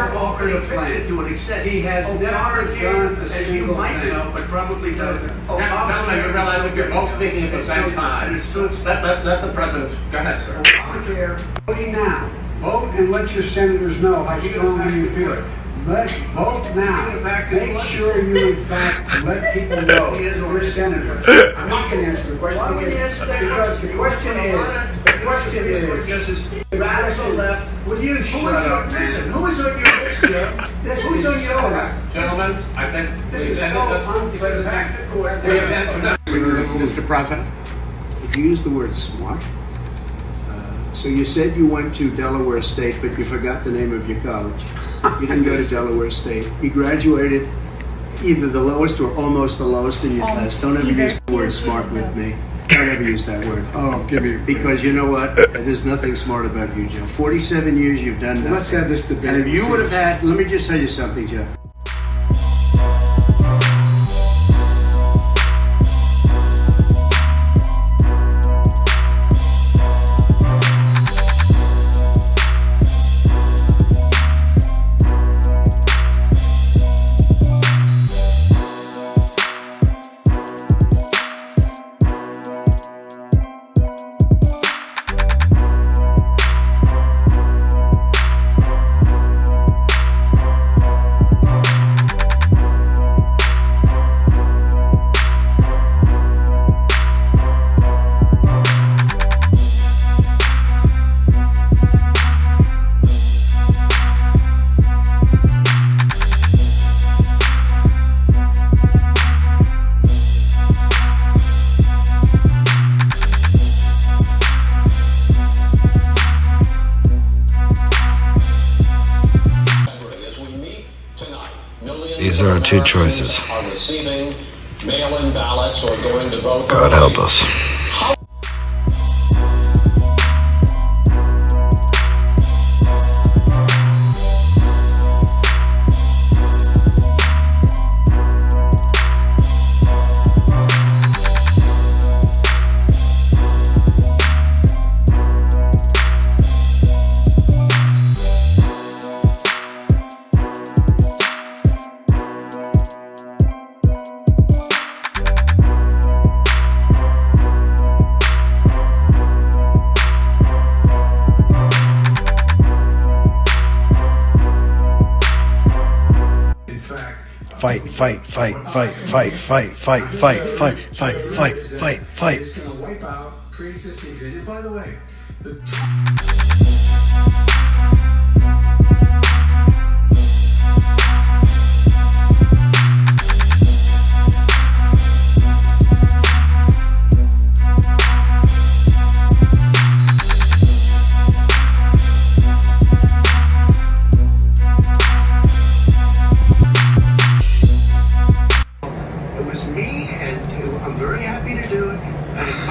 never offered a plan. To an extent. He has never done a single thing. Know, but probably doesn't. Now you realize if you're both speaking at the same time. Let the president. Go ahead, sir. Obamacare. Voting now. Vote and let your senators know how strongly you feel. Vote now. Make sure you, in fact, let people know your senators. I'm not going to answer the question because the question is, radical left. Will you shut up? Listen, who is on your list here? Who's on your list? Gentlemen, I think This is so unprecedented. Mr. President. You used the word smart. So you said you went to Delaware State, but you forgot the name of your college. You didn't go to Delaware State. You graduated either the lowest or almost the lowest in your class. Don't ever use the word smart with me. Don't ever use that word. Oh, give me. Because you know what? There's nothing smart about you, Joe. 47 years you've done nothing. Let's have this debate. And if you would have had, let me just tell you something, Joe. These are our two choices. Are receiving mail-in ballots or going to vote. God help us. Fight. It's going to wipe out pre-existing fears. And by the way,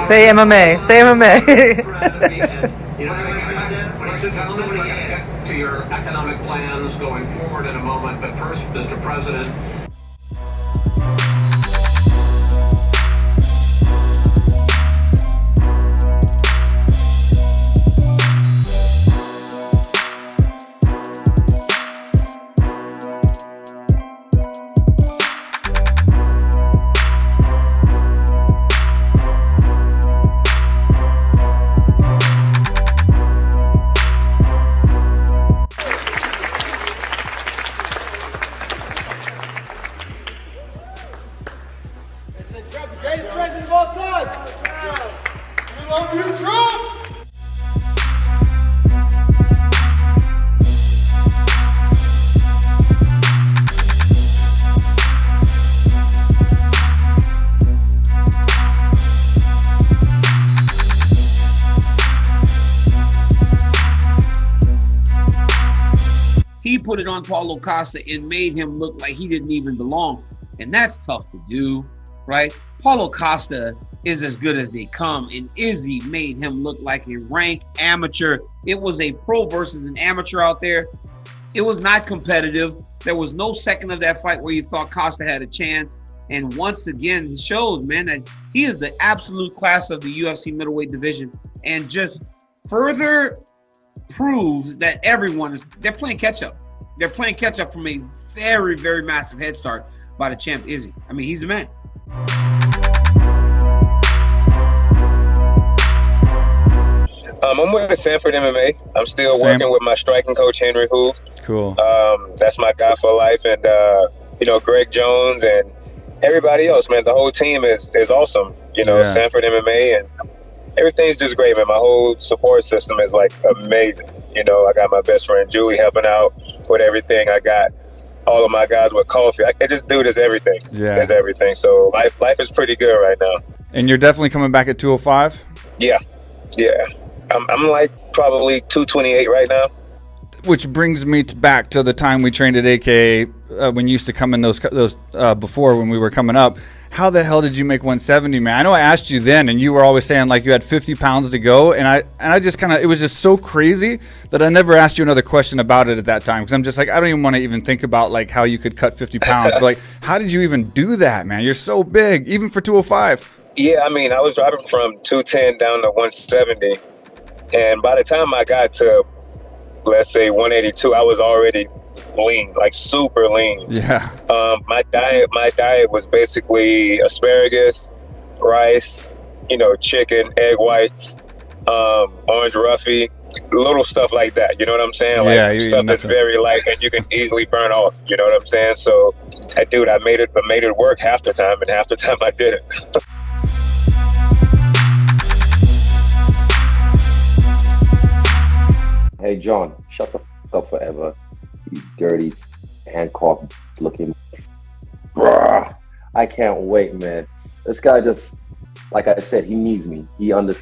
Say MMA. Say MMA. To your economic plans going forward in a moment, but first, Mr. President. Greatest president of all time! We love you, Trump! He put it on Paulo Costa and made him look like he didn't even belong. And that's tough to do, right? Paulo Costa is as good as they come, and Izzy made him look like a rank amateur. It was a pro versus an amateur out there. It was not competitive. There was no second of that fight where you thought Costa had a chance. And once again, he shows, man, that he is the absolute class of the UFC middleweight division, and just further proves that they're playing catch up. They're playing catch up from a very, very massive head start by the champ Izzy. I mean, he's the man. I'm with Sanford MMA. I'm still working with my striking coach, Henry Hu. Cool. That's my guy for life. And, Greg Jones and everybody else, man. The whole team is awesome. Sanford MMA, and everything's just great, man. My whole support system is, like, amazing. I got my best friend, Julie, helping out with everything. I got all of my guys with coffee. This dude is everything. Yeah. Is everything. So life is pretty good right now. And you're definitely coming back at 205? Yeah. I'm like probably 228 right now. Which brings me back to the time we trained at AK when you used to come in those before when we were coming up. How the hell did you make 170, man? I know I asked you then, and you were always saying like you had 50 pounds to go, and I just kind of, it was just so crazy that I never asked you another question about it at that time, because I'm just like, I don't even want to even think about like how you could cut 50 pounds. But, like, how did you even do that, man? You're so big, even for 205. Yeah, I mean, I was driving from 210 down to 170, and by the time I got to, let's say, 182, I was already lean, like super lean. Yeah. My diet was basically asparagus, rice, chicken, egg whites, orange roughy, little stuff like that. You know what I'm saying? Like stuff that's very light and you can easily burn off. You know what I'm saying? So, I made it work half the time, and half the time I didn't. Hey, John, shut the f up forever. You dirty, handcuffed looking. Bruh. I can't wait, man. This guy just, like I said, he needs me.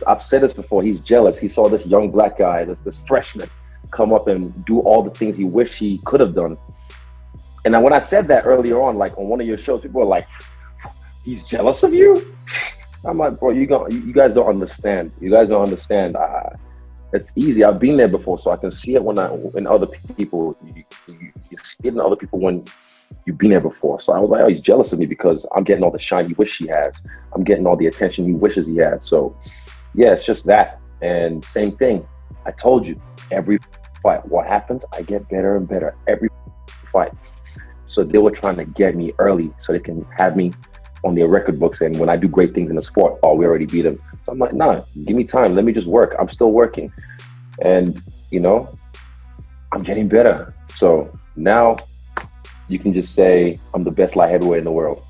I've said this before. He's jealous. He saw this young black guy, this freshman, come up and do all the things he wished he could have done. And when I said that earlier on, like on one of your shows, people were like, he's jealous of you? I'm like, bro, you guys don't understand. You guys don't understand. It's easy. I've been there before, so I can see it in other people. You see it in other people when you've been there before. So I was like, oh, he's jealous of me because I'm getting all the shine he wishes he has. I'm getting all the attention he wishes he had. So, yeah, it's just that. And same thing. I told you, every fight, what happens? I get better and better every fight. So they were trying to get me early so they can have me on their record books, and when I do great things in the sport, we already beat them. So I'm like, nah, give me time. Let me just work. I'm still working. And, I'm getting better. So now you can just say I'm the best light heavyweight in the world.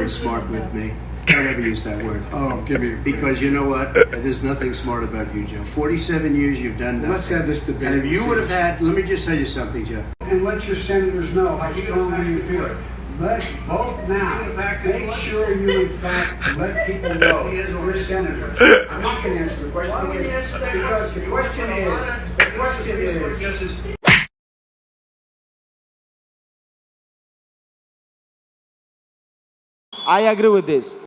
Smart with me. Don't ever use that word. Oh, give me a break. Because you know what? There's nothing smart about you, Joe. 47 years you've done nothing. Let's have this debate. And if you would have had, let me just tell you something, Joe. And let your senators know how strongly you feel. Vote now. Make sure you, in fact, let people know you're senators. I'm not going to answer the question because the question is, I agree with this.